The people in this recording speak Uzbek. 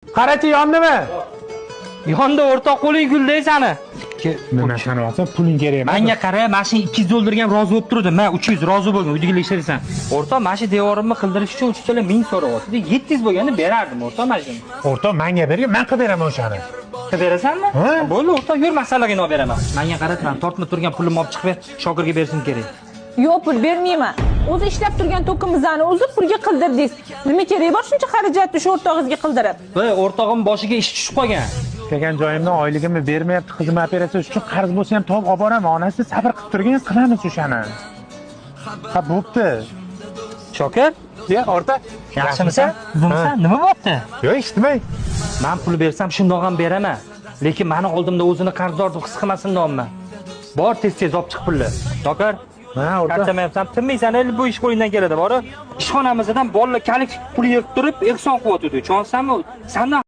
Qarachi yondimi? Yonda o'rtoq qo'ling gulday sani. Nima sanayapsan? Puling kerak emas. Menga qara, mashina 200 dollarga ham rozi bo'lib turdi. Men 300 rozi bo'lgan, uydagilar ishlaysan. O'rtoq, mashina devorimni qildirish uchun uchichalar 1000 so'rayapti. 700 bo'lganda berardim o'rtoq mashina. O'rtoq, menga bergan, men qilib beraman o'shani. Qilib berasanmi? Ha? Bo'ldi, o'rtoq, yur masalaga olib beraman. Menga qara, tortma turgan pulimni olib chiqib ber, Shokirga bersin kerak. Yo'q, pul bermayman. O'zi ishlab turgan to'kimizni o'zi pulga qildirdingiz. Nima kerak bor shuncha xarajatni shu o'rtog'ingizga qildirib? Voy, o'rtog'im boshiga ish tushib qolgan. Kelgan joyimdan oyligimni bermayapti, qizim operatsiya uchun qarz bo'lsa ham topib olib boraman. Onasi sabr qilib turgan, qilamiz o'shani. Ha, bo'pti. Shokir, Ya, o'rtoq, yaxshimisan? Qizimsan? Nima bo'pti? Yo'q, eshitmay. Men pul bersam shundoq ham beraman. Lekin meni oldimda o'zini qarzdor deb his qilmasin deyapman. Bor tez-tez olib chiq pulni. Shokir, Ha, o'rtoq. qanchamayapsan? Tinmaysan, bu ish qo'lingdan keladi, bor. Ishxonamizdan bolalar kalik pul yig'ib turib, ehson qilyapti. Tushunsanmi? Sandan